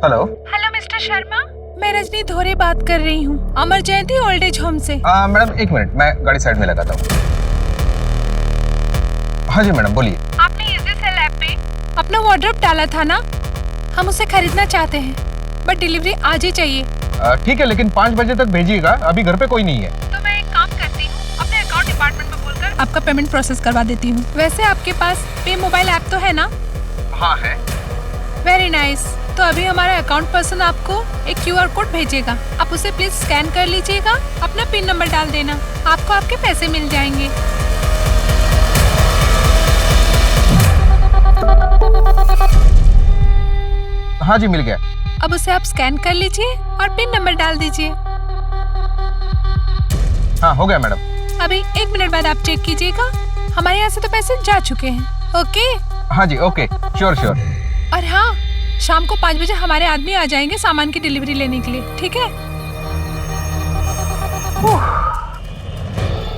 Hello hello mister Sharma, मैं रजनी धोरे बात कर रही हूँ, अमर जयंती ओल्ड एज होम से। मैडम एक मिनट, मैं गाड़ी साइड में लगाता हूँ। हाँ जी मैडम बोलिए। आपने इजी सेल ऐप पे अपना वार्डरोब डाला था ना, हम उसे खरीदना चाहते हैं बट डिलीवरी आज ही चाहिए। ठीक है, लेकिन 5 बजे तक भेजिएगा, अभी घर पे कोई नहीं है। तो मैं एक काम करती हूँ, अपने अकाउंट डिपार्टमेंट में बोलकर आपका पेमेंट प्रोसेस करवा देती हूँ। वैसे आपके पास पे मोबाइल ऐप तो है ना? हाँ है। Very nice. तो अभी हमारा अकाउंट पर्सन आपको एक QR कोड भेजेगा, आप उसे प्लीज स्कैन कर लीजिएगा, अपना पिन नंबर डाल देना, आपको आपके पैसे मिल जाएंगे। हाँ जी मिल गया। अब उसे आप स्कैन कर लीजिए और पिन नंबर डाल दीजिए। हाँ हो गया मैडम। अभी 1 मिनट बाद आप चेक कीजिएगा, हमारे यहाँ से तो पैसे जा चुके हैं। ओके? हाँ जी ओके, श्योर श्योर। और हाँ, शाम को 5 बजे हमारे आदमी आ जाएंगे सामान की डिलीवरी लेने के लिए, ठीक है?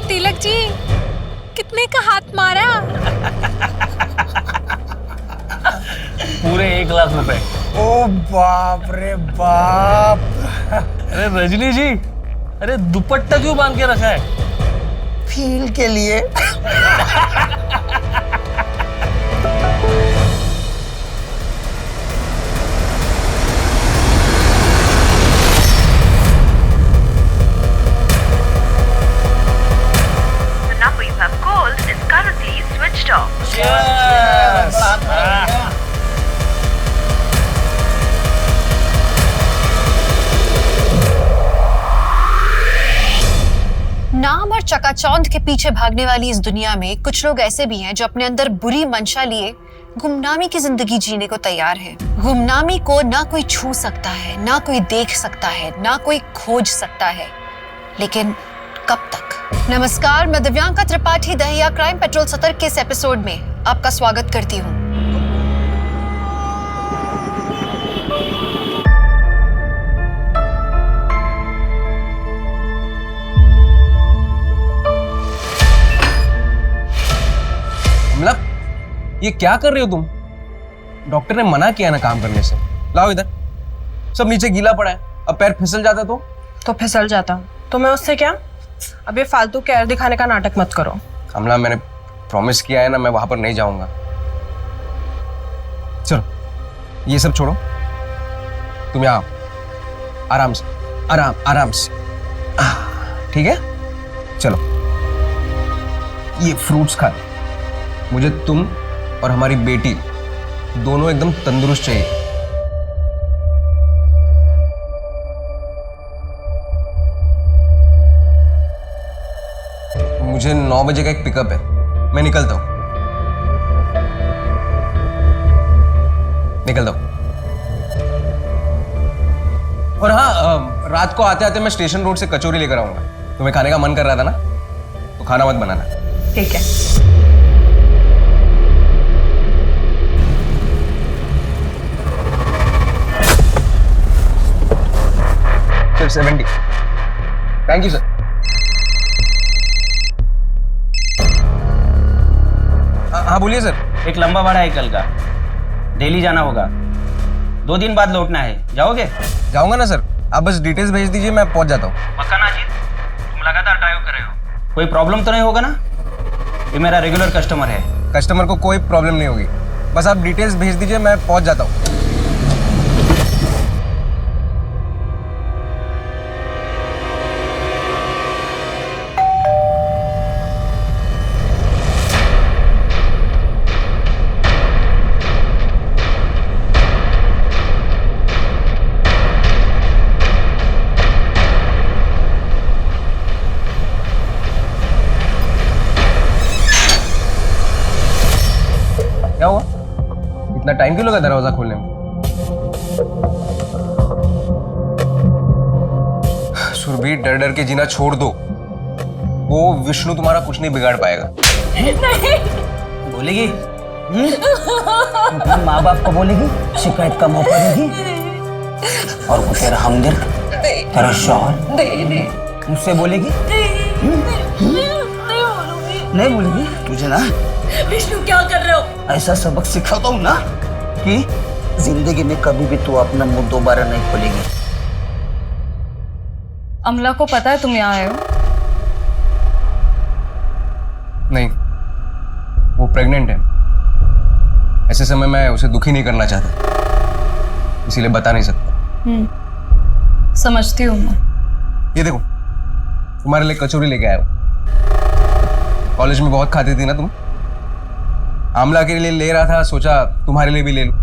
तिलक जी, कितने का हाथ मारा? पूरे 1 लाख रुपए। ओ बाप रे बाप। अरे रजनी जी, अरे दुपट्टा क्यों बांध के रखा है? फील के लिए। नाम और चकाचौंध के पीछे भागने वाली इस दुनिया में कुछ लोग ऐसे भी हैं जो अपने अंदर बुरी मंशा लिए गुमनामी की जिंदगी जीने को तैयार है। गुमनामी को ना कोई छू सकता है, ना कोई देख सकता है, ना कोई खोज सकता है, लेकिन कब तक? नमस्कार, मैं दिव्यांका त्रिपाठी दहिया क्राइम पेट्रोल सतर्क के इस एपिसोड में आपका स्वागत करती हूँ। मतलब ये क्या कर रही हो तुम? डॉक्टर ने मना किया ना काम करने से। लाओ इधर, सब नीचे गीला पड़ा है, अब पैर फिसल जाता तो फिसल जाता तो मैं उससे क्या? अब ये फालतू केयर दिखाने का नाटक मत करो। कमला, मैंने प्रॉमिस किया है ना, मैं वहां पर नहीं जाऊंगा। चलो ये सब छोड़ो, तुम यहाँ आओ, आराम से, आराम से, ठीक है? चलो ये फ्रूट्स खा लो। मुझे तुम और हमारी बेटी दोनों एकदम तंदुरुस्त चाहिए। मुझे 9 बजे का एक पिकअप है, मैं निकलता हूं। और हाँ, रात को आते आते मैं स्टेशन रोड से कचौरी लेकर आऊंगा। तुम्हें खाने का मन कर रहा था ना, तो खाना मत बनाना। ठीक है। सिर्फ 70। Thank you sir. हाँ बोलिए सर। एक लंबा भाड़ा है कल का, डेली जाना होगा, 2 दिन बाद लौटना है। जाओगे? जाऊंगा ना सर, आप बस डिटेल्स भेज दीजिए, मैं पहुंच जाता हूँ। पक्का ना अजीत? तुम लगातार ड्राइव कर रहे हो, कोई प्रॉब्लम तो नहीं होगा ना? ये मेरा रेगुलर कस्टमर है। कस्टमर को कोई प्रॉब्लम नहीं होगी, बस आप डिटेल्स भेज दीजिए, मैं पहुंच जाता हूँ। क्या हुआ? इतना टाइम क्यों लगा दरवाजा खोलने में? सुरभि, डर डर के जीना छोड़ दो, वो विष्णु तुम्हारा कुछ नहीं बिगाड़ पाएगा। नहीं बोलेगी? माँ बाप को बोलेगी, शिकायत का मौका देगी, और वो तेरा हमदर्द, तेरा शौहर मुझसे बोलेगी? नहीं बोलेगी? तुझे ना विष्णु क्या कर रहे हो? ऐसा सबक सिखाता हूँ ना कि जिंदगी में कभी भी तू अपना मुंह दोबारा नहीं खोलेगी। अमला को पता है तुम यहाँ आए हो? नहीं, वो प्रेग्नेंट है। ऐसे समय मैं उसे दुखी नहीं करना चाहता, इसीलिए बता नहीं सकता। समझती हूँ मैं। ये देखो, तुम्हारे लिए कचौरी लेके आया हूँ। कॉलेज में बहुत खाती थी ना तुम। आमला के लिए ले रहा था, सोचा तुम्हारे लिए भी ले लूं।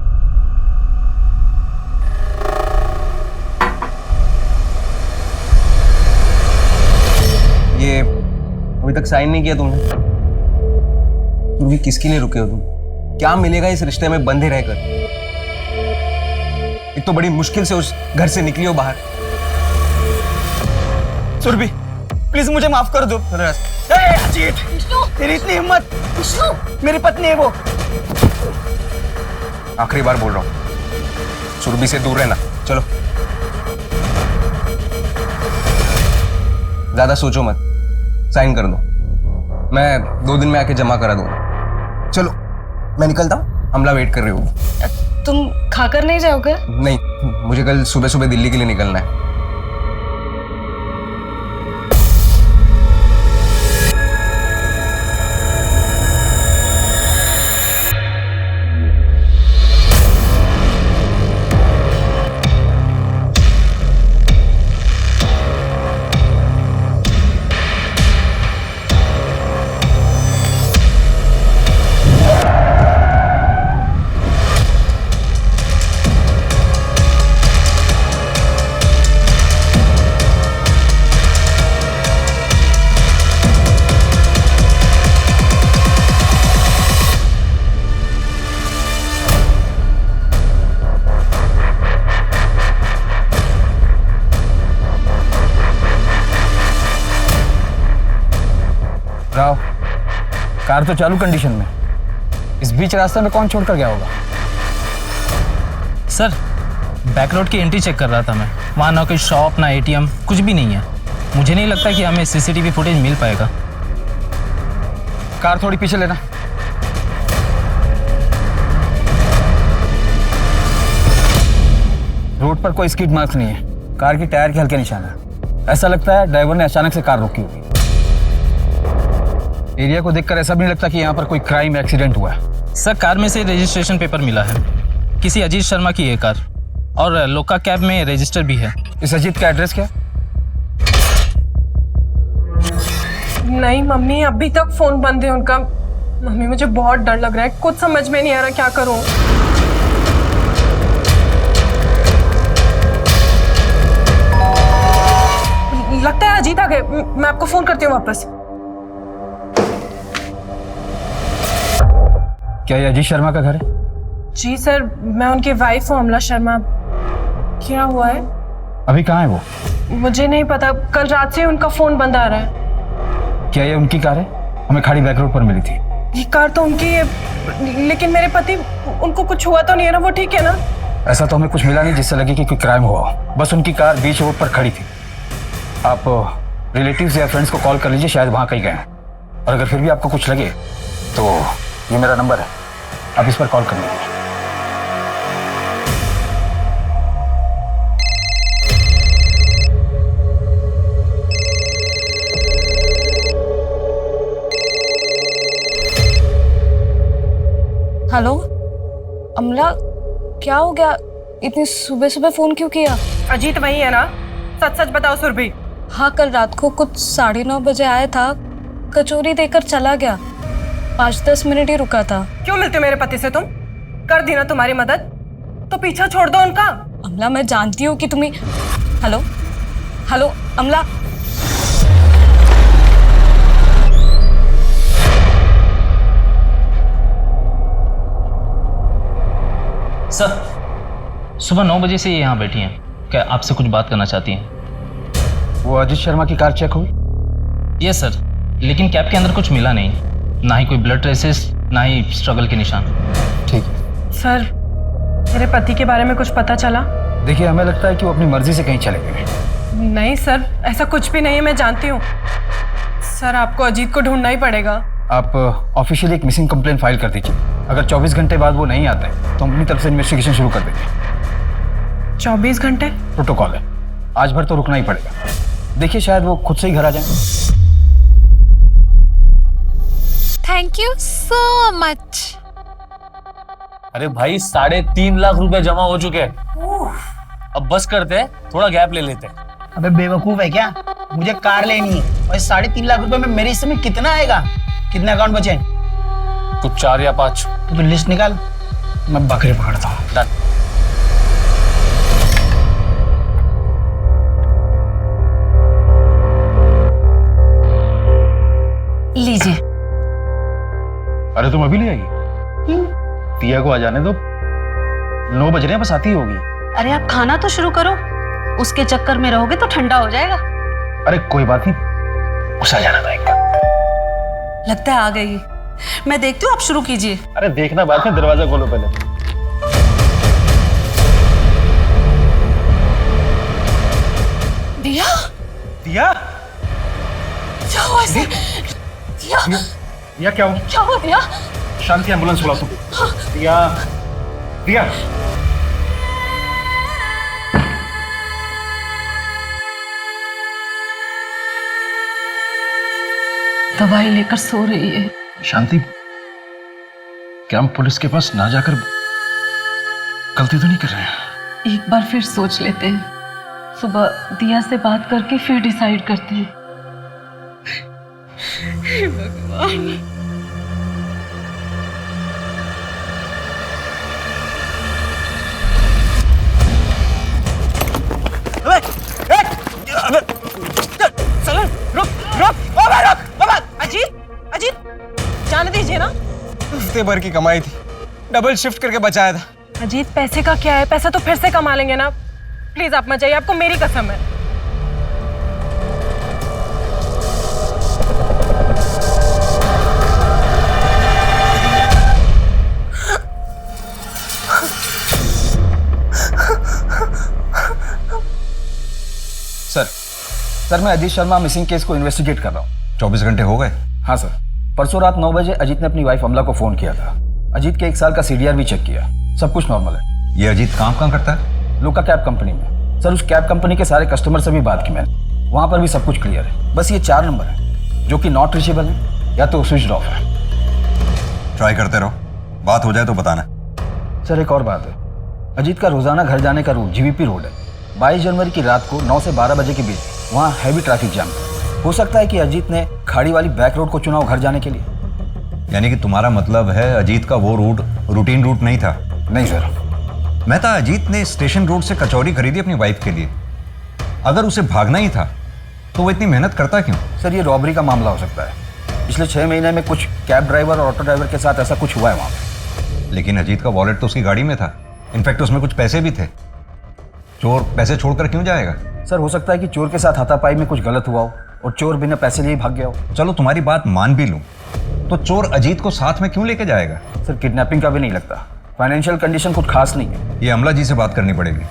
ये अभी तक साइन नहीं किया तुमने। तुम किसके लिए रुके हो तुम? क्या मिलेगा इस रिश्ते में बंधे रहकर? एक तो बड़ी मुश्किल से उस घर से निकली हो बाहर। सुरभि, प्लीज मुझे माफ कर दो। अजीत, तेरी इतनी हिम्मत! मेरी पत्नी है वो। आखिरी बार बोल रहा हूं, सुरभि से दूर रहना। चलो, ज्यादा सोचो मत, साइन कर दो। मैं 2 दिन में आके जमा करा दूंगा। चलो, मैं निकलता हूँ, हमला वेट कर रही होगी। तुम खाकर नहीं जाओगे? नहीं, मुझे कल सुबह सुबह दिल्ली के लिए निकलना है। राव, कार तो चालू कंडीशन में, इस बीच रास्ते में कौन छोड़कर गया होगा? सर, बैक रोड की एंट्री चेक कर रहा था मैं। वहाँ ना कोई शॉप ना एटीएम, कुछ भी नहीं है। मुझे नहीं लगता कि हमें सीसीटीवी फुटेज मिल पाएगा। कार थोड़ी पीछे लेना। रोड पर कोई स्किड मार्क्स नहीं है, कार की टायर के हल्के निशान है। ऐसा लगता है ड्राइवर ने अचानक से कार रोकी होगी। एरिया को देखकर ऐसा भी नहीं लगता कि यहाँ पर कोई क्राइम एक्सीडेंट हुआ है। सर, कार में से रजिस्ट्रेशन पेपर मिला है, किसी अजीत शर्मा की है कार, और लोका कैब में रजिस्टर भी है। इस अजीत का एड्रेस क्या? नहीं मम्मी, अभी तक फोन बंद है उनका। मम्मी मुझे बहुत डर लग रहा है, कुछ समझ में नहीं आ रहा क्या करूं। लगता है अजीत आ गए, मैं आपको फोन करती हूँ वापस। क्या ये अजीत शर्मा का घर है? जी सर, मैं उनकी वाइफ हूँ अमला शर्मा। क्या हुआ है? अभी कहाँ है वो? मुझे नहीं पता, कल रात से उनका फोन बंद आ रहा है। क्या ये उनकी कार है? हमें खाड़ी बैक रोड पर मिली थी। ये कार तो उनकी है, लेकिन मेरे पति, उनको कुछ हुआ तो नहीं है ना? वो ठीक है ना? ऐसा तो हमें कुछ मिला नहीं जिससे लगे कि कोई क्राइम हुआ हो। बस उनकी कार बीच रोड पर खड़ी थी। आप रिलेटिव्स या फ्रेंड्स को कॉल कर लीजिए, शायद वहाँ कहीं गए हैं। और अगर फिर भी आपको कुछ लगे तो ये मेरा नंबर है, आप इस पर कॉल कर लीजिए। हेलो अमला, क्या हो गया? इतनी सुबह सुबह फोन क्यों किया? अजीत वही है ना? सच सच बताओ सुरभि। हाँ, कल रात को कुछ 9:30 बजे आया था, कचौरी देकर चला गया। 5-10 मिनट ही रुका था। क्यों मिलते मेरे पति से तुम? कर दी ना तुम्हारी मदद, तो पीछा छोड़ दो उनका। अमला, मैं जानती हूँ कि तुम्हें। हेलो हेलो अमला, सर, सुबह 9 बजे से ये यहाँ बैठी हैं। क्या आपसे कुछ बात करना चाहती हैं? वो अजीत शर्मा की कार चेक हुई? यस सर, लेकिन कैब के अंदर कुछ मिला नहीं, ना ही कोई ब्लड ट्रेसेस, ना ही स्ट्रगल के निशान। ठीक है सर, मेरे पति के बारे में कुछ पता चला? देखिए, हमें लगता है कि वो अपनी मर्जी से कहीं चले गए। नहीं सर, ऐसा कुछ भी नहीं है, मैं जानती हूँ। सर, आपको अजीत को ढूंढना ही पड़ेगा। आप ऑफिशियली एक मिसिंग कंप्लेंट फाइल कर दीजिए। अगर 24 घंटे बाद वो नहीं आते तो हम अपनी तरफ से इन्वेस्टिगेशन शुरू कर देंगे। 24 घंटे? प्रोटोकॉल है, आज भर तो रुकना ही पड़ेगा। देखिए शायद वो खुद से ही घर आ जाए। Thank you so much. अरे भाई 3.5 लाख रुपए जमा हो चुके हैं। अब बस करते हैं, थोड़ा गैप ले लेते हैं। अबे बेवकूफ है क्या? मुझे कार लेनी है और 3.5 लाख रुपए में मेरे हिस्से में कितना आएगा? कितने अकाउंट बचे? कुछ 4 या 5। तो लिस्ट निकाल, मैं बकरी पकड़ता हूँ। डन। लीजिए। अरे तुम अभी ले आई? पिया को आ जाने दो, 9 बज रहे हैं, बस आती ही होगी। अरे आप खाना तो शुरू करो, उसके चक्कर में रहोगे तो ठंडा हो जाएगा। अरे कोई बात नहीं, उसे आ जाना था एक बार। लगता है आ गई। मैं देखती हूँ, आप शुरू कीजिए। अरे देखना बाद में, दरवाजा खोलो पहले। दिया? दिया? क्या हुआ इसे? दिया? दिया क्या हुआ? क्या हुआ दिया? शांति, एम्बुलेंस बुलाओ तुम। दिया, दिया। दवाई लेकर सो रही है। शांति, क्या हम पुलिस के पास ना जाकर गलती तो नहीं कर रहे हैं? एक बार फिर सोच लेते हैं, सुबह दिया से बात करके फिर डिसाइड करते हैं। हे भगवान। जाने दीजिए ना। हफ्ते भर की कमाई थी, डबल शिफ्ट करके बचाया था। अजीत, पैसे का क्या है? पैसा तो फिर से कमा लेंगे ना। प्लीज आप मत जाइए, आपको मेरी कसम है। सर मैं अजीत शर्मा मिसिंग केस को इन्वेस्टिगेट कर रहा हूँ। 24 घंटे हो गए? हाँ सर, परसों रात 9 बजे अजीत ने अपनी वाइफ अमला को फोन किया था। अजीत के 1 साल का CDR भी चेक किया, सब कुछ नॉर्मल है। ये अजीत काम कहाँ करता है? लोका कैब कंपनी में। सर उस कैब कंपनी के सारे कस्टमर से भी बात की मैंने, वहाँ पर भी सब कुछ क्लियर है। बस ये 4 नंबर है जो कि नॉट रीचेबल है या तो स्विच ऑफ है। ट्राई करते रहो, बात हो जाए तो बताना। सर एक और बात है, अजीत का रोजाना घर जाने का रूट GVP रोड है। 22 जनवरी की रात को 9 से 12 बजे के बीच वहाँ हैवी ट्रैफिक जाम था। हो सकता है कि अजीत ने खाड़ी वाली बैक रोड को चुना हो घर जाने के लिए। यानी कि तुम्हारा मतलब है अजीत का वो रूट रूटीन रूट नहीं था? नहीं सर। मैं था अजीत ने स्टेशन रोड से कचौरी खरीदी अपनी वाइफ के लिए। अगर उसे भागना ही था तो वो इतनी मेहनत करता क्यों? सर ये रॉबरी का मामला हो सकता है। पिछले 6 महीने में कुछ कैब ड्राइवर और ऑटो ड्राइवर के साथ ऐसा कुछ हुआ है वहाँ पे। लेकिन अजीत का वॉलेट तो उसकी गाड़ी में था, इनफैक्ट उसमें कुछ पैसे भी थे। चोर पैसे छोड़कर क्यों जाएगा? सर हो सकता है कि चोर के साथ हाथापाई में कुछ गलत हुआ हो और चोर बिना पैसे लिए भाग गया हो। चलो तुम्हारी बात मान भी लूं, तो चोर अजीत को साथ में क्यों लेके जाएगा? सर किडनैपिंग का भी नहीं लगता, फाइनेंशियल कंडीशन कुछ खास नहीं है। ये अमला जी से बात करनी पड़ेगी।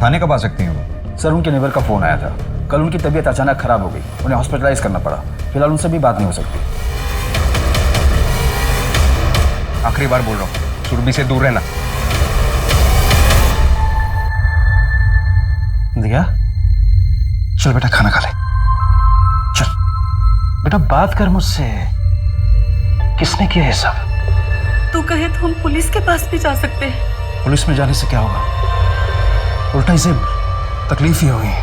थाने कब आ सकती हैं वो? सर उनके नेबर का फोन आया था, कल उनकी तबीयत अचानक खराब हो गई, उन्हें हॉस्पिटलाइज करना पड़ा। फिलहाल उनसे भी बात नहीं हो सकती। आखिरी बार बोल रहा हूँ, सुरभि से दूर रहना। दिया, चल बेटा खाना खा ले। चल बेटा बात कर मुझसे, किसने किया ये सब? तू कहे तो हम पुलिस के पास भी जा सकते हैं। पुलिस में जाने से क्या होगा? उल्टा इसे तकलीफ ही होगी।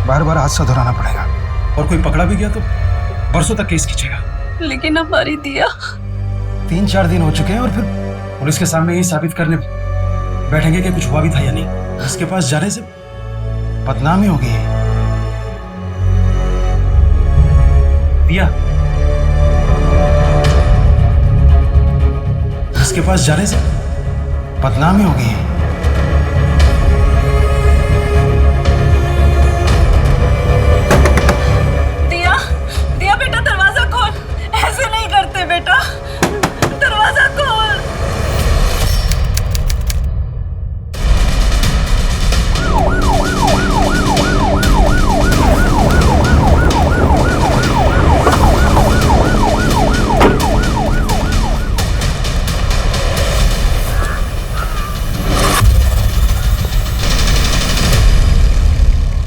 बार बार हादसा दोहराना पड़ेगा, और कोई पकड़ा भी गया तो बरसों तक केस खींचेगा। लेकिन हमारी दिया 3-4 दिन हो चुके हैं और फिर पुलिस के सामने यही साबित करने बैठेंगे कि कुछ हुआ भी था या नहीं। इसके पास जाने से बदनामी होगी। दिया, इसके पास जाने से बदनामी होगी। दिया, दिया बेटा दरवाजा खोल। ऐसे नहीं करते बेटा, दरवाजा खोल।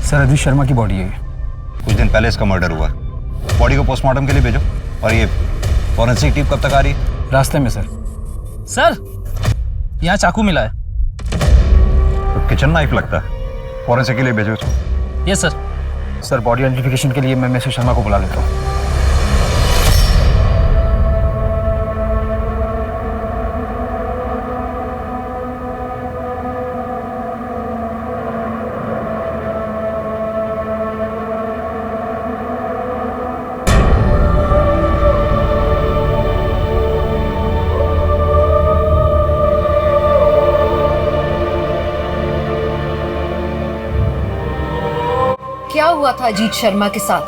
सर अजीत शर्मा की बॉडी है ये। कुछ दिन पहले इसका मर्डर हुआ। बॉडी को पोस्टमार्टम के लिए भेजो। और ये फॉरेंसिक टीम कब तक आ रही है? रास्ते में सर। सर यहाँ चाकू मिला है। तो किचन नाइफ लगता है। फॉरेंसिक के लिए भेजो। Yes sir. Sir body identification के लिए मैं मिसेस शर्मा को बुला लेता हूँ। क्या हुआ था अजीत शर्मा के साथ?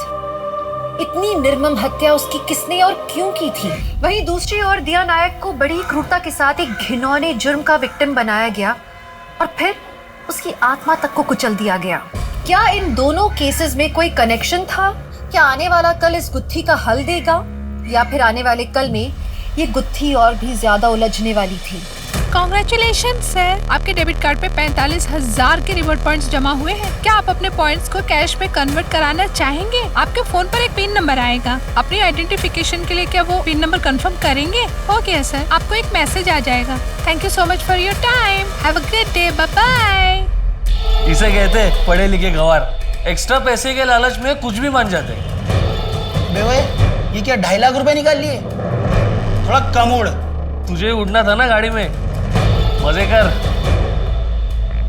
इतनी निर्मम हत्या उसकी किसने और क्यों की थी? वहीं दूसरी ओर दिया नायक को बड़ी क्रूरता के साथ एक घिनौने जुर्म का विक्टिम बनाया गया और फिर उसकी आत्मा तक को कुचल दिया गया। क्या इन दोनों केसेस में कोई कनेक्शन था? क्या आने वाला कल इस गुत्थी का हल देगा या फिर आने वाले कल में ये गुत्थी और भी ज्यादा उलझने वाली थी? कॉन्ग्रेचुलेशन सर, आपके डेबिट कार्ड पे 45,000 के रिवॉर्ड पॉइंट्स जमा हुए हैं। क्या आप अपने पॉइंट्स को कैश में कन्वर्ट कराना चाहेंगे? आपके फोन पर एक पिन नंबर आएगा। अपनी आइडेंटिफिकेशन के लिए क्या वो पिन नंबर कंफर्म करेंगे? ओके सर, आपको एक मैसेज आ जाएगा। Thank you so much for your time. Have a good day, bye bye. इसे कहते हैं पढ़े लिखे गंवार। एक्स्ट्रा पैसे के लालच में कुछ भी मान जाते हैं। बेवे, ये क्या 2.5 लाख रुपए निकाल लिए? थोड़ा कम उड़। तुझे उड़ना था ना गाड़ी में, मजे कर।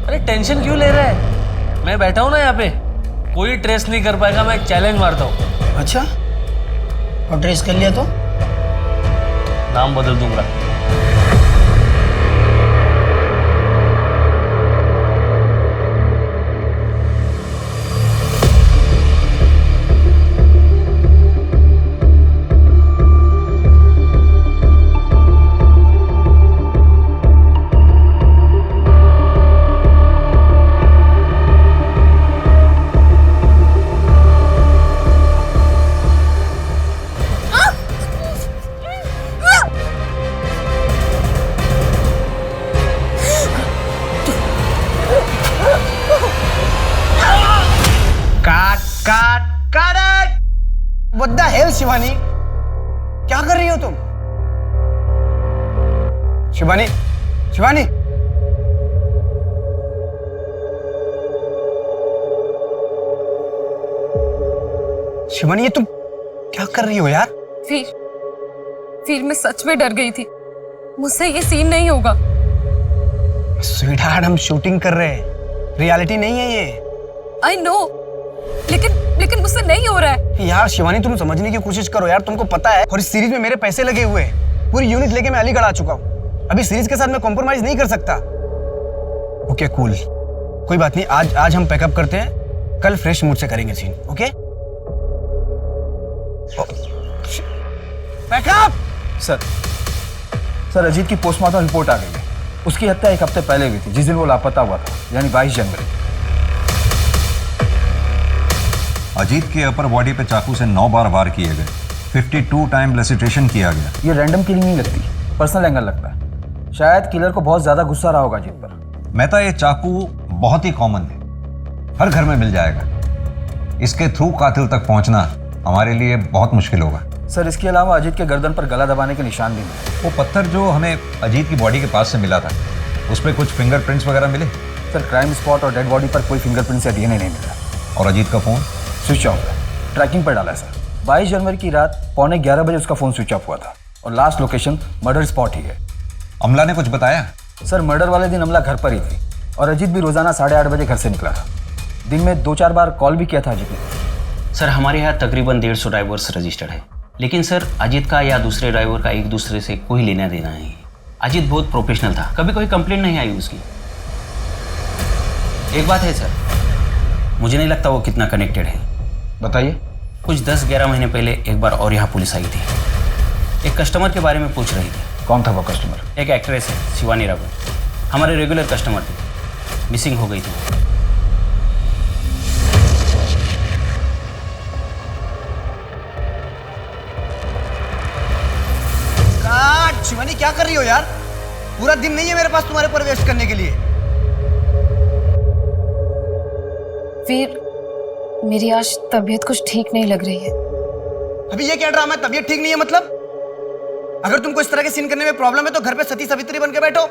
अरे टेंशन क्यों ले रहा है? मैं बैठा हूं ना यहाँ पे, कोई ट्रेस नहीं कर पाएगा। मैं चैलेंज मारता हूँ। अच्छा, और ट्रेस कर लिया तो नाम बदल दूंगा। What the hell, Shivani? क्या कर रही हो तुम? शिवानी, शिवानी, शिवानी, ये तुम क्या कर रही हो यार? फिर मैं सच में डर गई थी। मुझसे ये सीन नहीं होगा। स्वीटहार्ट, हम शूटिंग कर रहे हैं, रियलिटी नहीं है ये। आई नो, लेकिन मुझसे नहीं हो रहा है। यार शिवानी, तुम समझने की कोशिश करो यार। तुमको पता है, और इस सीरीज में मेरे पैसे लगे हुए हैं। पूरी यूनिट लेके मैं अलीगढ़ आ चुका हूँ। अभी सीरीज के साथ मैं कॉम्प्रोमाइज नहीं कर सकता। ओके कूल, कोई बात नहीं। आज हम पैकअप करते हैं, कल फ्रेश मूड से करेंगे scene. Okay pack up. Sir Ajit की पोस्टमार्टम रिपोर्ट आ गई है। उसकी हत्या 1 हफ्ते पहले हुई थी, जिस दिन वो लापता हुआ था, यानी 22 जनवरी। अजीत की अपर बॉडी पे चाकू से 9 बार वार किए गए। 52 टाइम लेसिट्रेशन किया गया। ये रैंडम किलिंग नहीं लगती, पर्सनल एंगल लगता है। शायद किलर को बहुत ज्यादा गुस्सा रहा होगा अजीत पर। मेहता, ये चाकू बहुत ही कॉमन है, हर घर में मिल जाएगा। इसके थ्रू कातिल तक पहुंचना हमारे लिए बहुत मुश्किल होगा। सर इसके अलावा अजीत के गर्दन पर गला दबाने के निशान भी मिले। वो पत्थर जो हमें अजीत की बॉडी के पास से मिला था, उस पर कुछ फिंगरप्रिंट्स वगैरह मिले? सर क्राइम स्पॉट और डेड बॉडी पर कोई फिंगरप्रिंट्स या डीएनए नहीं मिला। और अजीत का फोन स्विच ऑफ है, ट्रैकिंग पर डाला है सर। 22 जनवरी की रात 11:15 बजे उसका फोन स्विच ऑफ हुआ था और लास्ट लोकेशन मर्डर स्पॉट ही है। अमला ने कुछ बताया? सर मर्डर वाले दिन अमला घर पर ही थी और अजीत भी रोजाना 8:30 बजे घर से निकला था। दिन में 2-4 बार कॉल भी किया था अजीत ने। सर हमारे यहाँ तकरीबन 150 ड्राइवर्स रजिस्टर्ड है, लेकिन सर अजीत का या दूसरे ड्राइवर का एक दूसरे से कोई लेना देना नहीं। अजीत बहुत प्रोफेशनल था, कभी कोई कंप्लेंट नहीं आई उसकी। एक बात है सर, मुझे नहीं लगता वो कितना कनेक्टेड है। बताइए। कुछ 10-11 महीने पहले एक बार और यहाँ पुलिस आई थी, एक कस्टमर के बारे में पूछ रही थी। कौन था वो कस्टमर? एक एक्ट्रेस है शिवानी रावत, हमारे रेगुलर कस्टमर थी, मिसिंग हो गई थी। शिवानी क्या कर रही हो यार? पूरा दिन नहीं है मेरे पास तुम्हारे पर वेस्ट करने के लिए। मेरी आज तबीयत कुछ ठीक नहीं लग रही है। अभी ये क्या ड्रामा है? तबीयत ठीक नहीं है मतलब? अगर तुमको इस तरह के सीन करने में प्रॉब्लम है तो घर पे सती सावित्री बन के बैठो।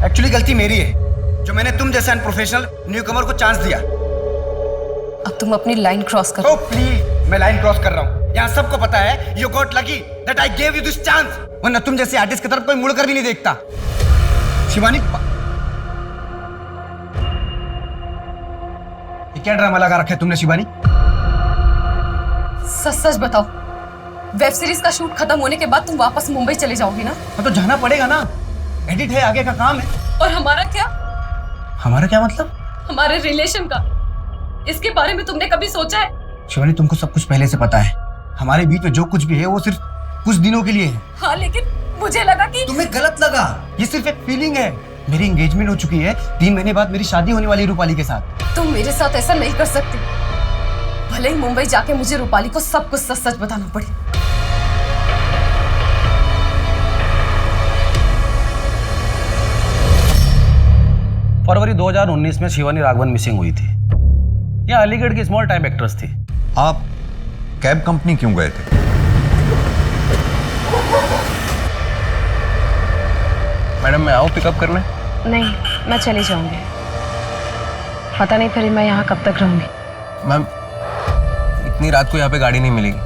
एक्चुअली गलती मेरी है जो मैंने तुम जैसे अनप्रोफेशनल न्यूकमर को चांस दिया। अब तुम अपनी लाइन क्रॉस करो। ओह प्लीज, मैं लाइन क्रॉस कर रहा हूँ। यहाँ सबको पता है you got lucky that I gave you this chance. वरना तुम जैसे आर्टिस्ट की तरफ कोई मुड़कर भी नहीं देखता। शिवानी, ये क्या ड्रामा लगा रखा है तुमने शिवानी? सच सच बताओ, वेब सीरीज का शूट खत्म होने के बाद तुम वापस मुंबई चले जाओगी ना? तो जाना पड़ेगा ना, एडिट है, आगे का काम है। और हमारा क्या? हमारा क्या मतलब? हमारे रिलेशन का, इसके बारे में तुमने कभी सोचा है? शिवानी, तुमको सब कुछ पहले से पता है। हमारे बीच में जो कुछ भी है वो सिर्फ कुछ दिनों के लिए है। हाँ, लेकिन मुझे लगा कि तुम्हें गलत लगा। ये सिर्फ एक फीलिंग है। मेरी एंगेजमेंट हो चुकी है, 3 महीने बाद मेरी शादी होने वाली है रूपाली के साथ। तुम मेरे साथ ऐसा नहीं कर सकती। भले ही मुंबई जाके मुझे रूपाली को सब कुछ सच सच बताना पड़े। फरवरी 2019 में शिवानी राघवन मिसिंग हुई थी। यह अलीगढ़ की स्मॉल टाइम एक्ट्रेस थी। आप कैब कंपनी क्यों गए थे? मैडम मैं आऊँ पिकअप करने? नहीं, मैं चली जाऊंगी। पता नहीं फिर मैं यहाँ कब तक रहूंगी। मैम इतनी रात को यहाँ पे गाड़ी नहीं मिलेगी।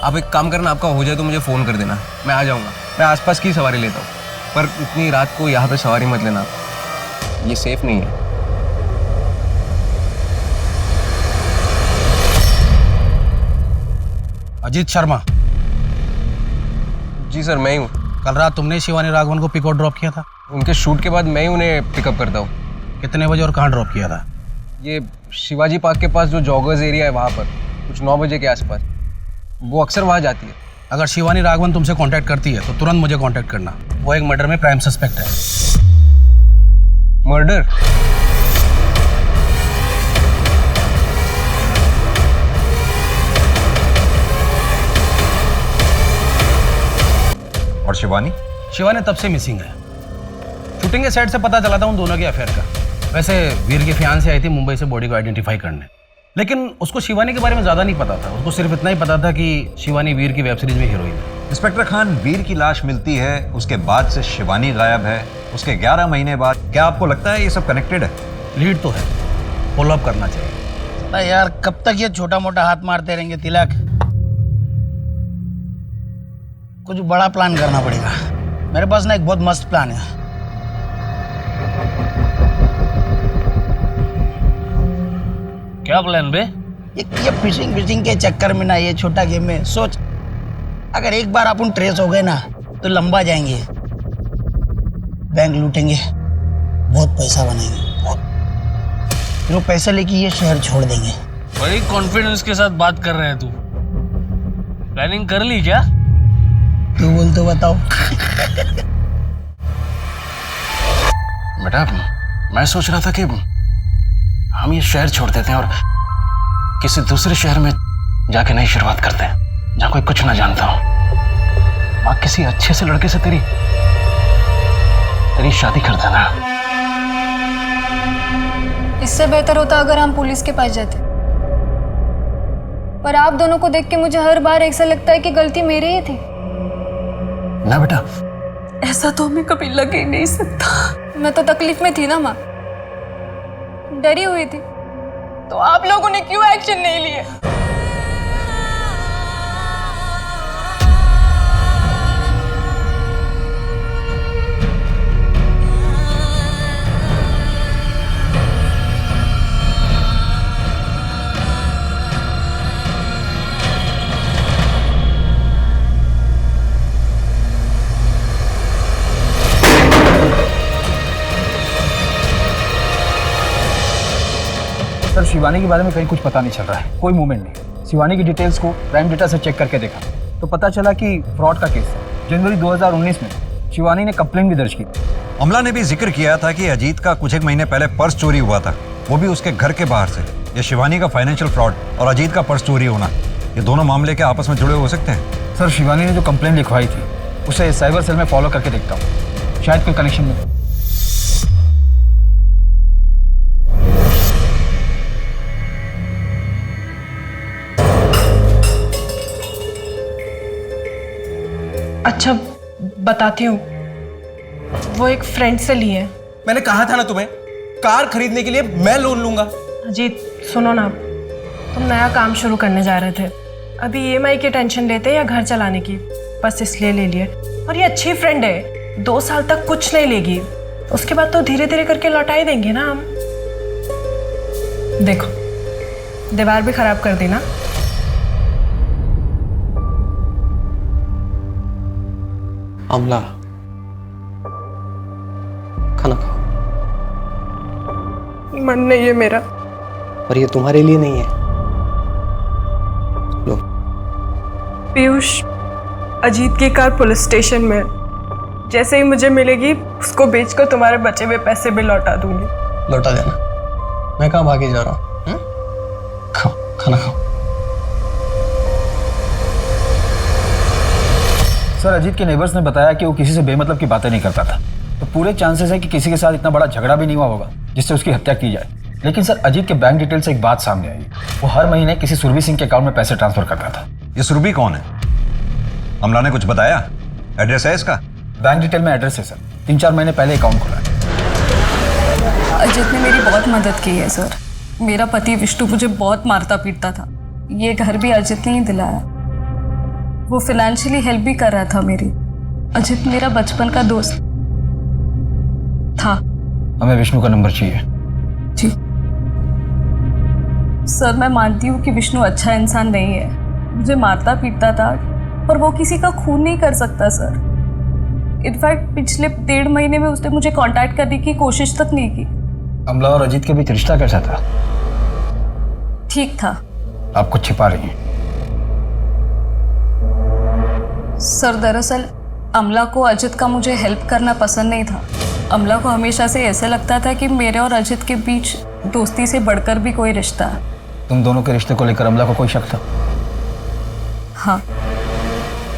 आप एक काम करना, आपका हो जाए तो मुझे फ़ोन कर देना, मैं आ जाऊँगा। मैं आसपास की सवारी लेता हूँ, पर इतनी रात को यहाँ पे सवारी मत लेना, ये सेफ नहीं है। अजीत शर्मा। जी सर, मैं ही हूँ। कल रात तुमने शिवानी राघवन को पिक और ड्रॉप किया था? उनके शूट के बाद मैं ही उन्हें पिकअप करता हूँ। कितने बजे और कहाँ ड्रॉप किया था? ये शिवाजी पार्क के पास जो जॉगर्स एरिया है वहाँ पर, कुछ 9 बजे के आसपास। वो अक्सर वहाँ जाती है। अगर शिवानी राघवन तुमसे कांटेक्ट करती है तो तुरंत मुझे कांटेक्ट करना। वो एक मर्डर में प्राइम सस्पेक्ट है। मर्डर? और शिवानी? शिवानी तब से मिसिंग है। शूटिंग के सेट से पता चला था उन दोनों के अफेयर का। वैसे वीर की फियांसे आई थी मुंबई से बॉडी को आइडेंटिफाई करने, लेकिन उसको शिवानी के बारे में ज़्यादा नहीं पता था। उसको सिर्फ इतना ही पता था कि शिवानी वीर की वेब सीरीज में हीरोइन है। इंस्पेक्टर खान, वीर की लाश मिलती है, उसके बाद से शिवानी गायब है, उसके 11 महीने बाद। क्या आपको लगता है ये सब कनेक्टेड है? लीड तो है, फॉलो अप करना चाहिए। यार कब तक ये छोटा मोटा हाथ मारते रहेंगे तिलक? कुछ बड़ा प्लान करना पड़ेगा। मेरे पास ना एक बहुत मस्त प्लान है। क्या प्लान बे? ये फिशिंग के चक्कर में ना, ये छोटा गेम में सोच, अगर एक बार अपन ट्रेस हो गए ना तो लंबा जाएंगे, बैंक लूटेंगे, बहुत पैसा बनाएंगे, बहुत। फिर वो पैसा लेके ये शहर छोड़ देंगे। बड़ी कॉन्फिडेंस के साथ बात कर रहे हैं तू। प्लानिंग कर ली क्या? तू बोल तो बताओ। बेटा मैं सोच रहा था कि हम ये शहर छोड़ देते हैं और किसी दूसरे शहर में जाके नई शुरुआत करते हैं जहाँ कोई कुछ ना जानता हो। माँ किसी अच्छे से लड़के से तेरी शादी कर देना। इससे बेहतर होता अगर हम पुलिस के पास जाते, पर आप दोनों को देख के मुझे हर बार ऐसा लगता है कि गलती मेरी ही थी। ना बेटा, ऐसा तो हमें कभी लग ही नहीं सकता। मैं तो तकलीफ में थी ना माँ, डरी हुई थी, तो आप लोगों ने क्यों एक्शन नहीं लिए? सर शिवानी के बारे में कहीं कुछ पता नहीं चल रहा है, कोई मूवमेंट नहीं। शिवानी की डिटेल्स को प्राइम डेटा से चेक करके देखा तो पता चला कि फ्रॉड का केस है। जनवरी 2019 में शिवानी ने कंप्लेंट भी दर्ज की। अमला ने भी जिक्र किया था कि अजीत का कुछ एक महीने पहले पर्स चोरी हुआ था, वो भी उसके घर के बाहर से। ये शिवानी का फाइनेंशियल फ्रॉड और अजीत का पर्स चोरी होना, ये दोनों मामले के आपस में जुड़े हो सकते हैं। सर शिवानी ने जो कंप्लेंट लिखवाई थी उसे साइबर सेल में फॉलो करके देखता हूँ, शायद कोई कनेक्शन मिले। अच्छा बताती हूँ, वो एक फ्रेंड से लिए हैं। मैंने कहा था ना तुम्हें, कार खरीदने के लिए मैं लोन लूंगा। अजीत सुनो ना, तुम नया काम शुरू करने जा रहे थे, अभी EMI की टेंशन लेते या घर चलाने की, बस इसलिए ले लिए। और ये अच्छी फ्रेंड है, 2 साल तक कुछ नहीं लेगी, उसके बाद तो धीरे धीरे करके लौटा ही देंगे ना हम। देखो दीवार भी खराब कर दी ना। अमला, खाना खाओ। मन नहीं है मेरा। और ये तुम्हारे लिए नहीं है। लो। पीयूष, अजीत की कार पुलिस स्टेशन में है। जैसे ही मुझे मिलेगी उसको बेचकर तुम्हारे बचे हुए पैसे भी लौटा दूंगी। लौटा देना, मैं कहाँ भागे जा रहा हूँ। खाओ, खाना खाओ। सर, अजीत के नेबर्स ने बताया कि वो किसी से बेमतलब की बातें नहीं करता था, तो पूरे चांसेस है कि किसी के साथ इतना बड़ा झगड़ा भी नहीं हुआ होगा जिससे उसकी हत्या की जाए। लेकिन सर, अजीत के बैंक डिटेल से एक बात सामने आई, वो हर महीने किसी सुरभि सिंह के अकाउंट में पैसे ट्रांसफर करता था। ये सुरभि कौन है? अमला ने कुछ बताया? एड्रेस है इसका? बैंक डिटेल में एड्रेस है सर, 3-4 महीने पहले अकाउंट खुला है। अजीत ने मेरी बहुत मदद की है सर। मेरा पति विष्णु मुझे बहुत मारता पीटता था, ये घर भी अजीत ने ही दिलाया। वो फाइनेंशियली हेल्प भी कर रहा था मेरी। अजीत मेरा बचपन का दोस्त था। हमें विष्णु का नंबर चाहिए। जी सर, मैं मानती हूँ कि विष्णु अच्छा इंसान नहीं है, मुझे मारता पीटता था, पर वो किसी का खून नहीं कर सकता सर। इनफैक्ट पिछले 1.5 महीने में उसने मुझे कांटेक्ट करने की कोशिश तक नहीं की। अमला और अजीत के बीच रिश्ता कैसा था? ठीक था। आप कुछ छिपा रही हैं। सर, दरअसल अमला को अजित का मुझे हेल्प करना पसंद नहीं था। अमला को हमेशा से ऐसा लगता था कि मेरे और अजित के बीच दोस्ती से बढ़कर भी कोई रिश्ता है। तुम दोनों के रिश्ते को लेकर अमला को कोई शक था? हाँ,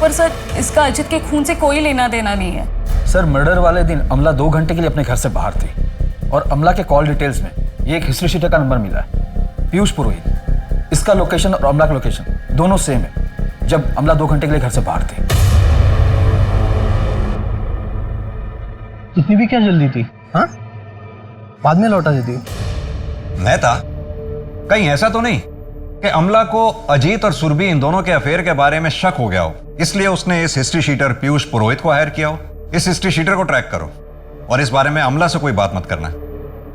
पर सर इसका अजित के खून से कोई लेना देना नहीं है। सर, मर्डर वाले दिन अमला 2 घंटे के लिए अपने घर से बाहर थी और अमला के कॉल डिटेल्स में ये एक हिस्ट्री शीटर का नंबर मिला है, पीयूष पुरोहित। इसका लोकेशन और अमला का लोकेशन दोनों सेम है जब अमला 2 घंटे के लिए घर से बाहर थी। इतनी भी क्या जल्दी थी? हाँ, बाद में लौटा देती। मेहता, कहीं ऐसा तो नहीं कि अमला को अजीत और सुरभि इन दोनों के अफेयर के बारे में शक हो गया हो, इसलिए उसने इस हिस्ट्री शीटर पीयूष पुरोहित को हायर किया हो? इस हिस्ट्री शीटर को ट्रैक करो और इस बारे में अमला से कोई बात मत करना।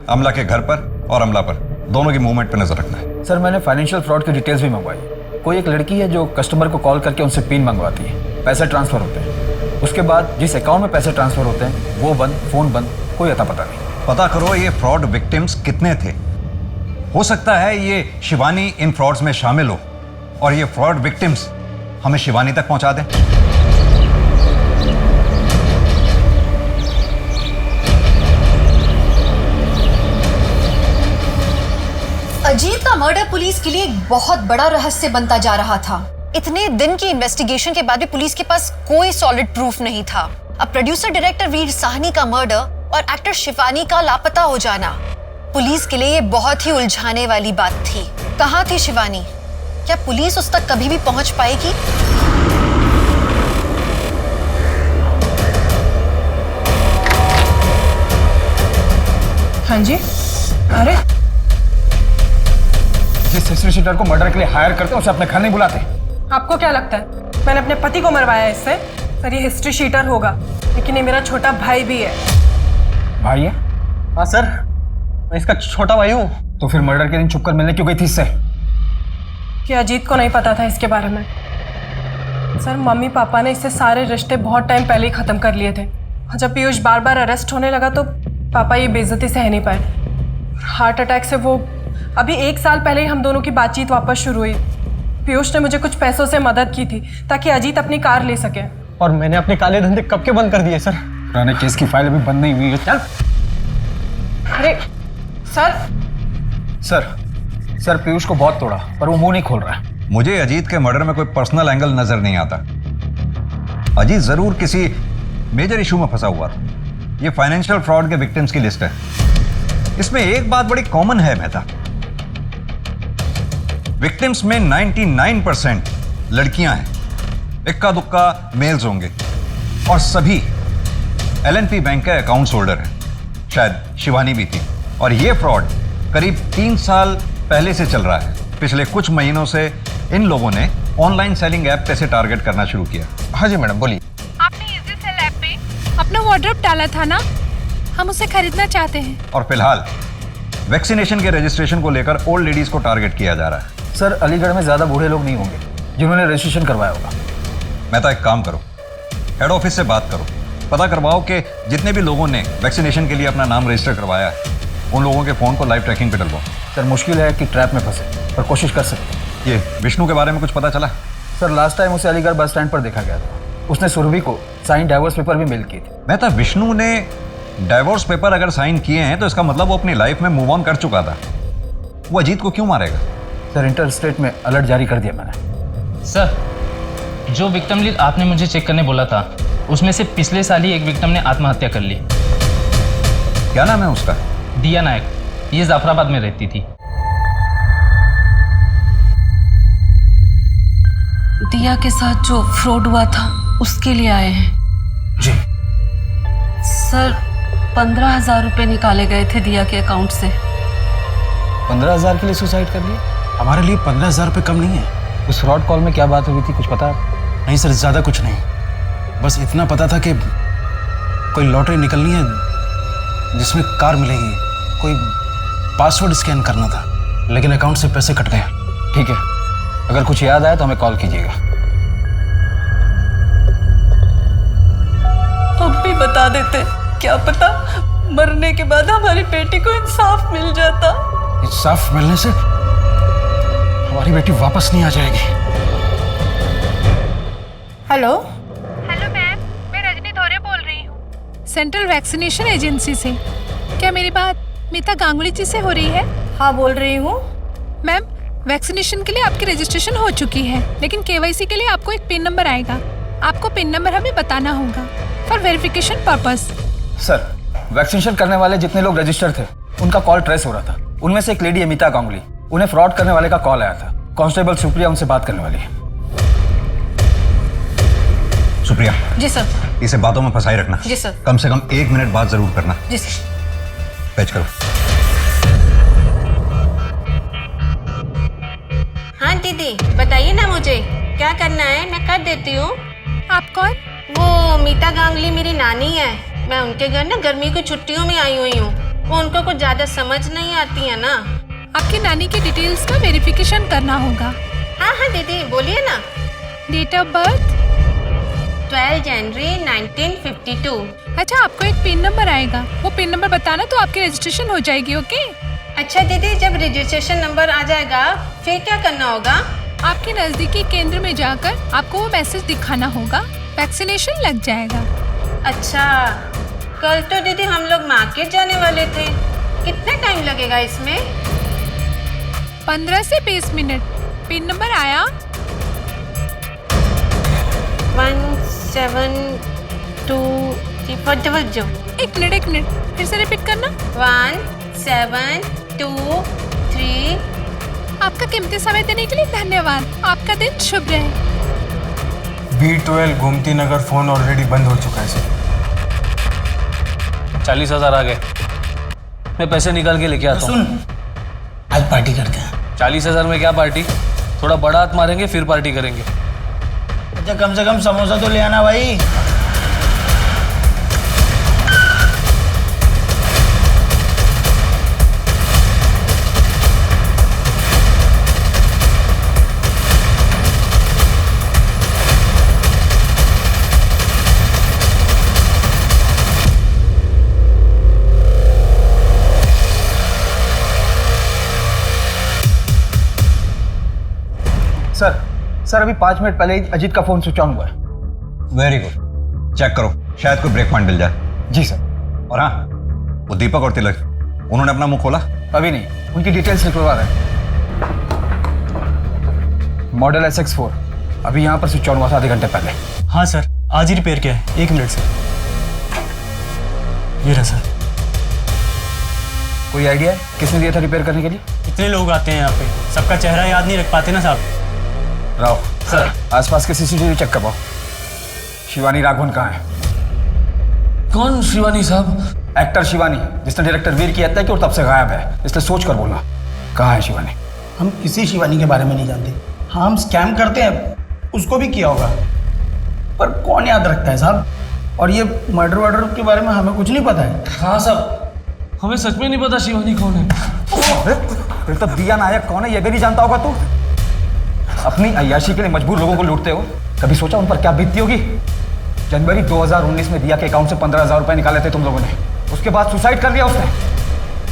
अमला के घर पर और अमला पर दोनों की मूवमेंट पर नजर रखना है। सर, मैंने फाइनेंशियल फ्रॉड की डिटेल्स भी मंगवाई। कोई एक लड़की है जो कस्टमर को कॉल करके उनसे पिन मंगवाती है, पैसे ट्रांसफर होते हैं, उसके बाद जिस अकाउंट में पैसे ट्रांसफर होते हैं वो बंद, फोन बंद, कोई अता पता नहीं। पता करो ये फ्रॉड विक्टिम्स कितने थे। हो सकता है ये शिवानी इन फ्रॉड्स में शामिल हो और ये फ्रॉड विक्टिम्स हमें शिवानी तक पहुंचा दें। अजीत का मर्डर पुलिस के लिए एक बहुत बड़ा रहस्य बनता जा रहा था। इतने दिन की इन्वेस्टिगेशन के बाद भी पुलिस के पास कोई सॉलिड प्रूफ नहीं था। अब प्रोड्यूसर डायरेक्टर वीर साहनी का मर्डर और एक्टर शिवानी का लापता हो जाना पुलिस के लिए ये बहुत ही उलझाने वाली बात थी। कहाँ थी शिवानी? क्या पुलिस उस तक कभी भी पहुंच पाएगी? हाँ जी। अरे जिस हिस्ट्री शीटर को मर्डर के लिए हायर करते हैं उसे अपने घर नहीं बुलाते। आपको क्या लगता है मैंने अपने पति को मरवाया इससे? सर, ये हिस्ट्री शीटर होगा, लेकिन ये मेरा छोटा भाई भी है। भाई है? हाँ सर, मैं इसका छोटा भाई हूँ। तो फिर मर्डर के दिन छुपकर मिलने क्यों गई थी इससे? कि अजीत को नहीं पता था इसके बारे में। सर, मम्मी पापा ने इससे सारे रिश्ते बहुत टाइम पहले ही खत्म कर लिए थे। जब पीयूष बार बार अरेस्ट होने लगा तो पापा ये बेइज्जती सह नहीं पाए। हार्ट अटैक से वो अभी 1 साल पहले ही हम दोनों की बातचीत वापस शुरू हुई। पीयूष ने मुझे कुछ पैसों से मदद की थी ताकि अजीत अपनी कार ले सके। और मैंने अपने काले धंधे कब के बंद कर दिए सर। पुराने केस की फाइल अभी बंद नहीं हुई है। चल। अरे सर पीयूष को बहुत तोड़ा पर वो मुंह नहीं खोल रहा है। मुझे अजीत के मर्डर में कोई पर्सनल एंगल नजर नहीं आता। अजीत जरूर किसी मेजर इशू में फंसा हुआ था। ये फाइनेंशियल फ्रॉड के विक्टिम्स की लिस्ट है। इसमें एक बात बड़ी कॉमन है मेहता, विक्टिम्स में 99% लड़कियां हैं, इक्का दुक्का मेल्स होंगे। और सभी LNP बैंक के अकाउंट्स होल्डर हैं। शायद शिवानी भी थी। और ये फ्रॉड करीब 3 साल पहले से चल रहा है। पिछले कुछ महीनों से इन लोगों ने ऑनलाइन सेलिंग ऐप पे से टारगेट करना शुरू किया। हाँ जी मैडम, बोलिए। आपने इजी सेल ऐप पे अपना वार्डरोब डाला था ना, हम उसे खरीदना चाहते हैं। और फिलहाल वैक्सीनेशन के रजिस्ट्रेशन को लेकर ओल्ड लेडीज को टारगेट किया जा रहा है। सर अलीगढ़ में ज़्यादा बूढ़े लोग नहीं होंगे जिन्होंने रजिस्ट्रेशन करवाया होगा। मैं तो एक काम करो, हेड ऑफिस से बात करो, पता करवाओ कि जितने भी लोगों ने वैक्सीनेशन के लिए अपना नाम रजिस्टर करवाया है उन लोगों के फ़ोन को लाइव ट्रैकिंग पे डलवाओ। सर मुश्किल है कि ट्रैप में फंसे, पर कोशिश कर सकते हैं। ये विष्णु के बारे में कुछ पता चला? सर लास्ट टाइम उसे अलीगढ़ बस स्टैंड पर देखा गया था। उसने सुरभि को साइन डाइवोर्स पेपर भी मेल किए थे। मैं तो विष्णु ने डाइवोर्स पेपर अगर साइन किए हैं तो इसका मतलब वो अपनी लाइफ में मूव ऑन कर चुका था। वो अजीत को क्यों मारेगा? सर इंटर स्टेट में अलर्ट जारी कर दिया मैंने। सर जो विक्टिम लिस्ट आपने मुझे चेक करने बोला था उसमें से पिछले साल ही एक विक्टिम ने आत्महत्या कर ली। क्या नाम है उसका? दिया नायक, ये जाफराबाद में रहती थी। दिया के साथ जो फ्रॉड हुआ था उसके लिए आए हैं। जी सर 15,000 रुपए निकाले गए थे दिया के अकाउंट से। 15,000 के लिए सुसाइड कर लिया? हमारे लिए 15,000 रुपये कम नहीं है। उस फ्रॉड कॉल में क्या बात हुई थी, कुछ पता है? नहीं सर, ज़्यादा कुछ नहीं, बस इतना पता था कि कोई लॉटरी निकलनी है जिसमें कार मिलेगी, कोई पासवर्ड स्कैन करना था, लेकिन अकाउंट से पैसे कट गए। ठीक है, अगर कुछ याद आया तो हमें कॉल कीजिएगा। अब भी बता देते, क्या पता मरने के बाद हमारी बेटी को इंसाफ मिल जाता। इंसाफ मिलने से हमारी बेटी वापस नहीं आ जाएगी। हेलो मैम, मैं रजनी धोरे बोल रही हूँ, सेंट्रल वैक्सीनेशन एजेंसी से। क्या मेरी बात मीता गांगुली जी से हो रही है? हाँ बोल रही हूँ। मैम वैक्सीनेशन के लिए आपकी रजिस्ट्रेशन हो चुकी है, लेकिन KYC के लिए आपको एक पिन नंबर आएगा। आपको पिन नंबर हमें बताना होगा for verification purpose. Sir vaccination करने वाले जितने लोग रजिस्टर थे उनका कॉल ट्रेस हो रहा था। उनमें से एक लेडी है मीता गांगुली, उन्हें फ्रॉड करने वाले का कॉल आया था। कांस्टेबल सुप्रिया उनसे बात करने वाली है। सुप्रिया जी सर। इसे बातों में फंसाई रखना। जी सर। कम से कम 1 मिनट बात जरूर करना। जी सर। पैच करो। हाँ दीदी बताइए ना मुझे क्या करना है, मैं कर देती हूँ। आप कौन? वो मीता गांगुली मेरी नानी है। मैं उनके घर ना गर्मी की छुट्टियों में आई हुई हूँ। वो उनको कुछ ज्यादा समझ नहीं आती है ना। आपकी नानी की डिटेल्स का वेरिफिकेशन करना होगा। हाँ दीदी बोलिए ना। डेट ऑफ बर्थ 12 जनवरी 1952। अच्छा, आपको एक पिन नंबर आएगा, वो पिन नंबर बताना तो आपकी रजिस्ट्रेशन हो जाएगी। ओके? अच्छा दीदी, जब रजिस्ट्रेशन नंबर आ जाएगा फिर क्या करना होगा? आपके नजदीकी केंद्र में जाकर आपको वो मैसेज दिखाना होगा, वैक्सीनेशन लग जाएगा। अच्छा, कल तो दीदी हम लोग मार्केट जाने वाले थे, कितना टाइम लगेगा इसमें? 15 से 20 मिनट। पिन नंबर आया? 17234। एक मिनट फिर से रिपीट करना। 1723। आपका कीमती समय देने के लिए धन्यवाद। आपका दिन शुभ रहे। B12 Gomti Nagar phone already बंद हो चुका है सर। 40,000 आ गए, मैं पैसे निकाल के लेके आता हूँ। सुन, आज पार्टी करते हैं। 40,000 में क्या पार्टी, थोड़ा बड़ा हाथ मारेंगे फिर पार्टी करेंगे। अच्छा कम से कम समोसा तो ले आना भाई। सर अभी 5 मिनट पहले ही अजीत का फोन स्विच ऑन हुआ है। वेरी गुड, चेक करो, शायद कोई ब्रेक पॉइंट मिल जाए। जी सर। और हाँ, वो दीपक और तिलक, उन्होंने अपना मुंह खोला? अभी नहीं, उनकी डिटेल्स निकलवा रहे हैं। मॉडल SX4 अभी यहाँ पर स्विच ऑन हुआ था आधे घंटे पहले। हाँ सर, आज ही रिपेयर किया है। 1 मिनट सर। ये रहा सर। कोई आइडिया है किसने दिया था रिपेयर करने के लिए? इतने लोग आते हैं यहाँ पे, सबका चेहरा याद नहीं रख पाते ना साहब। राव सर, आसपास के CCTV चेक करवाओ। शिवानी राघवन कहाँ है? कौन शिवानी साहब? एक्टर शिवानी, जिसने डायरेक्टर वीर की हत्या की और तब से गायब है, इसलिए सोच कर बोलना, कहाँ है शिवानी? हम किसी शिवानी के बारे में नहीं जानते। हाँ, हम स्कैम करते हैं, उसको भी किया होगा, पर कौन याद रखता है साहब? और ये मर्डर के बारे में हमें कुछ नहीं पता है। हाँ साहब, हमें सच में नहीं पता शिवानी कौन है। फिर तो दिया नायक कौन है ये भी नहीं जानता होगा तू? अपनी अय्याशी के लिए मजबूर लोगों को लूटते हो, कभी सोचा उन पर क्या बीतती होगी? जनवरी 2019 में दिया के अकाउंट से 15,000 रुपए निकाले थे तुम लोगों ने, उसके बाद सुसाइड कर लिया उसने।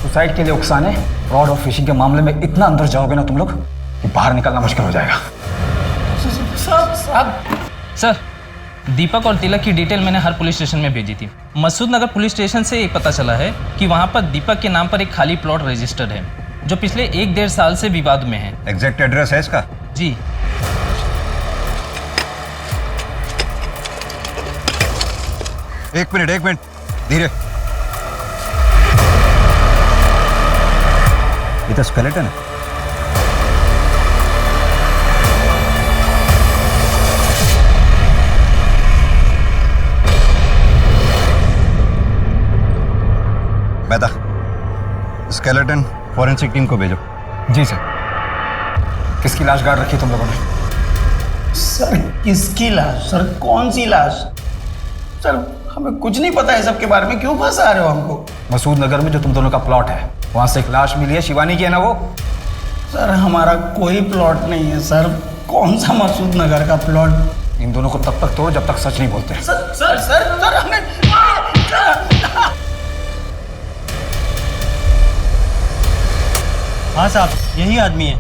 सुसाइड के लिए उकसाने, फ्रॉड और फिशिंग के मामले में इतना अंदर जाओगे ना तुम लोग कि बाहर निकलना मुश्किल हो जाएगा। सर, दीपक और तिलक की डिटेल मैंने हर पुलिस स्टेशन में भेजी थी। मसूद नगर पुलिस स्टेशन से एक पता चला है कि वहाँ पर दीपक के नाम पर एक खाली प्लॉट रजिस्टर्ड है, जो पिछले 1-1.5 साल से विवाद में है। एग्जैक्ट एड्रेस है इसका? जी। एक मिनट, धीरे। ये तो स्केलेटन है। मेहता, स्केलेटन फॉरेंसिक टीम को भेजो। जी सर। किसकी लाश गाड़ रखी तुम लोगों ने? सर किसकी लाश? सर कौन सी लाश? सर हमें कुछ नहीं पता है सबके बारे में, क्यों फंसा रहे हो हमको? मसूद नगर में जो तुम दोनों का प्लॉट है, वहां से एक लाश मिली है, शिवानी की है ना वो? सर हमारा कोई प्लॉट नहीं है सर। कौन सा मसूद नगर का प्लॉट? इन दोनों को तब तक तोड़ो जब तक सच नहीं बोलते। सर हमने हाँ साहब, यही आदमी है।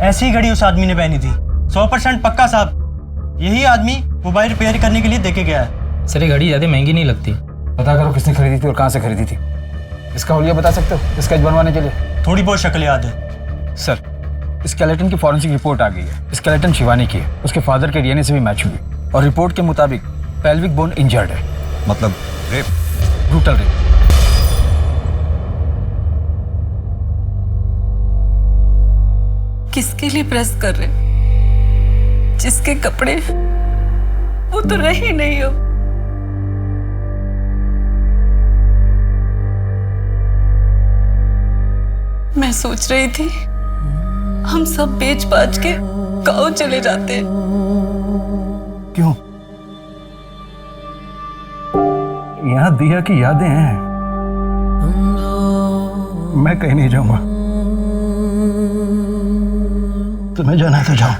ऐसी ही घड़ी उस आदमी ने पहनी थी, 100% पक्का साहब। यही आदमी मोबाइल रिपेयर करने के लिए देके गया है। सर, ये घड़ी ज़्यादा महंगी नहीं लगती। पता करो किसने खरीदी थी और कहाँ से खरीदी थी। इसका हुलिया बता सकते हो स्केच बनवाने के लिए? थोड़ी बहुत शक्ल याद है सर। स्केलेटन की फॉरेंसिक रिपोर्ट आ गई है। स्केलेटन शिवानी की है, उसके फादर के डीएनए से भी मैच हुई और रिपोर्ट के मुताबिक पेल्विक बोन इंजर्ड है। मतलब रेप? Brutal rape. किसके लिए प्रेस कर रहे? जिसके कपड़े वो तो रही नहीं हो। मैं सोच रही थी हम सब बेच बाच के गाँव चले जाते हैं। क्यों? यहाँ दिया की यादें हैं। मैं कहीं नहीं जाऊंगा। तुम्हें जाना है तो जाओ।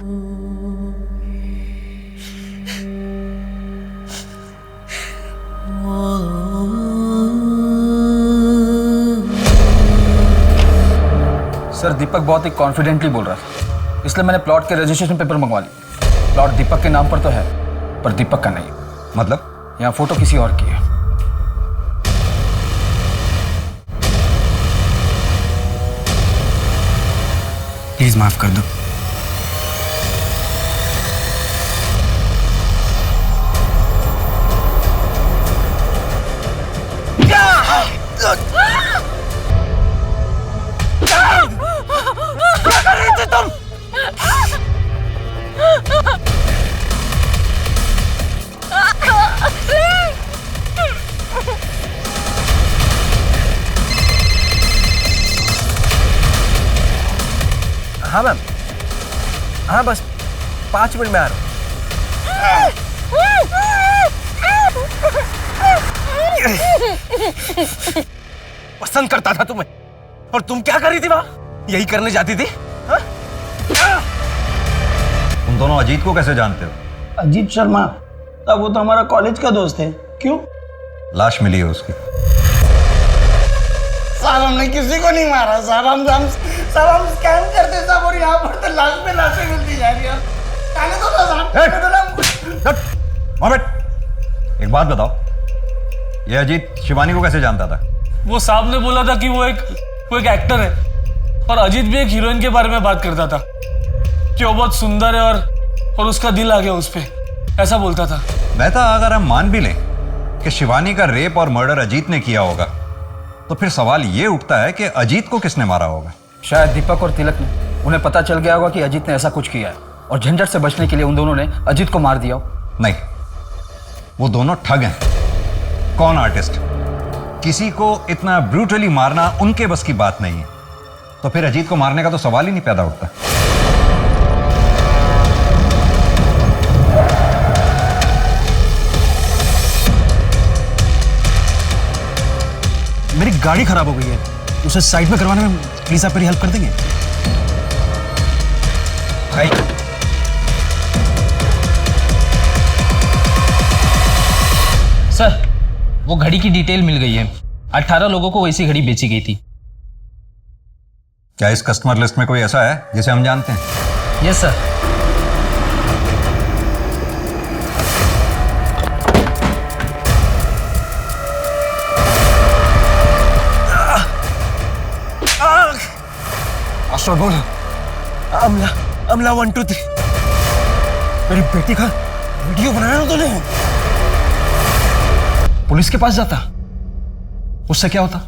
सर, दीपक बहुत ही कॉन्फिडेंटली बोल रहा था, इसलिए मैंने प्लॉट के रजिस्ट्रेशन पेपर मंगवा लिए। प्लॉट दीपक के नाम पर तो है, पर दीपक का नहीं। मतलब? यहाँ फोटो किसी और की है। प्लीज माफ कर दो। क्या कर रही थी तुम? हाँ मैम, हाँ बस 5 मिनट में आ रहा हूँ। पसंद करता था तुम्हें, और तुम क्या कर रही थी वहां? यही करने जाती थी? हाँ? तुम दोनों अजीत को कैसे जानते हो? अजीत शर्मा? तब वो तो हमारा कॉलेज का दोस्त है। क्यों? लाश मिली है उसकी। साहब हमने किसी को नहीं मारा साहब। हम स्कैम करते साहब, और यहाँ पर तो लाश पे लाशें मिलती जा रही है। एक बात बताओ, ये अजीत शिवानी को कैसे जानता था? वो साहब ने बोला था कि वो एक एक्टर है, और अजीत भी एक हीरोइन के बारे में बात करता था कि वो बहुत सुंदर है और उसका दिल आ गया उस पे, ऐसा बोलता था। मेहता, अगर हम मान भी लें कि शिवानी का रेप और मर्डर अजीत ने किया होगा, तो फिर सवाल ये उठता है कि अजीत को किसने मारा होगा? शायद दीपक और तिलक ने। उन्हें पता चल गया होगा कि अजीत ने ऐसा कुछ किया है, और झंझट से बचने के लिए उन दोनों ने अजीत को मार दिया हो? नहीं, वो दोनों ठग हैं। कौन आर्टिस्ट? किसी को इतना ब्रूटली मारना उनके बस की बात नहीं है। तो फिर अजीत को मारने का तो सवाल ही नहीं पैदा होता। मेरी गाड़ी खराब हो गई है, उसे साइड में करवाने में प्लीज आप मेरी हेल्प कर देंगे? सर, वो घड़ी की डिटेल मिल गई है। 18 लोगों को वैसी घड़ी बेची गई थी। क्या इस कस्टमर लिस्ट में कोई ऐसा है जिसे हम जानते हैं? Yes sir. बोल। अमला, अमला 1 2 3। मेरी बेटी का वीडियो बनाया ना तूने? पुलिस के पास जाता, उससे क्या होता?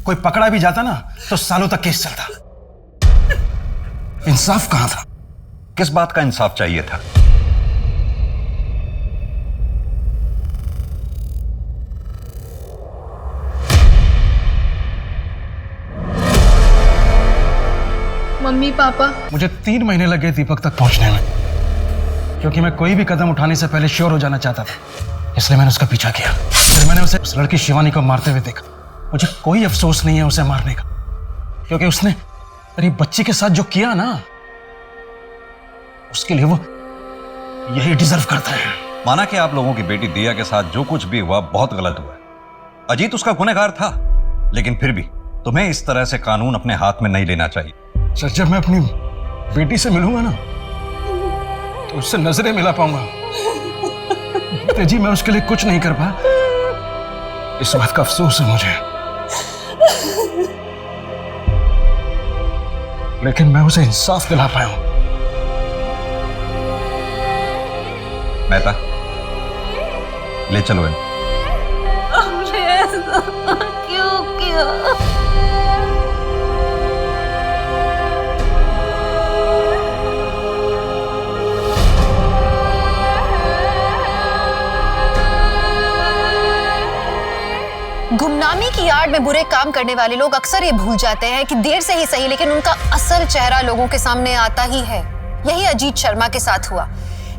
कोई पकड़ा भी जाता ना तो सालों तक केस चलता। इंसाफ कहां था? किस बात का इंसाफ चाहिए था? मम्मी पापा, मुझे 3 महीने लगे दीपक तक पहुंचने में, क्योंकि मैं कोई भी कदम उठाने से पहले श्योर हो जाना चाहता था। इसलिए मैंने उसका पीछा किया। फिर मैंने उसे उस लड़की शिवानी को मारते हुए देखा। मुझे कोई अफसोस नहीं है उसे मारने का, क्योंकि उसने मेरी बच्ची के साथ जो किया ना, उसके लिए वो यही डिजर्व करता है। माना कि आप लोगों की बेटी दिया के साथ जो कुछ भी हुआ बहुत गलत हुआ। अजीत उसका गुनहगार था, लेकिन फिर भी तुम्हें इस तरह से कानून अपने हाथ में नहीं लेना चाहिए। सर, जब मैं अपनी बेटी से मिलूंगा ना तो उससे नजरें मिला पाऊंगा। जी, मैं उसके लिए कुछ नहीं कर पाया, इस बात का अफसोस है मुझे। लेकिन मैं उसे इंसाफ दिला पाया हूं। मेहता, ले चलो इन। हमने ऐसा क्यों किया? गुमनामी की आड़ में बुरे काम करने वाले लोग अक्सर ये भूल जाते हैं कि देर से ही सही लेकिन उनका असल चेहरा लोगों के सामने आता ही है। यही अजीत शर्मा के साथ हुआ।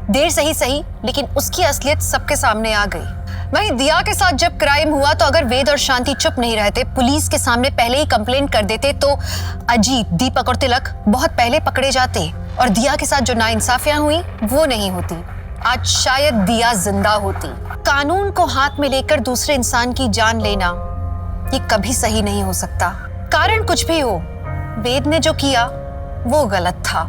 देर से ही सही लेकिन उसकी असलियत सबके सामने आ गई। वहीं दिया के साथ जब क्राइम हुआ तो अगर वेद और शांति चुप नहीं रहते, पुलिस के सामने पहले ही कंप्लेंट कर देते, तो अजीत, दीपक और तिलक बहुत पहले पकड़े जाते और दिया के साथ जो नाइंसाफियां हुई वो नहीं होती। आज शायद दिया जिंदा होती। कानून को हाथ में लेकर दूसरे इंसान की जान लेना ये कभी सही नहीं हो सकता। कारण कुछ भी हो, वेद ने जो किया वो गलत था,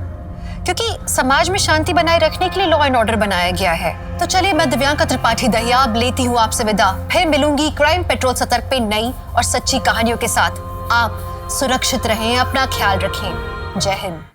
क्योंकि समाज में शांति बनाए रखने के लिए लॉ एंड ऑर्डर बनाया गया है। तो चलिए, मैं दिव्यांका त्रिपाठी दहिया अब लेती हूँ आपसे विदा। फिर मिलूंगी क्राइम पेट्रोल सतर्क पे नई और सच्ची कहानियों के साथ। आप सुरक्षित रहें, अपना ख्याल रखें। जय हिंद।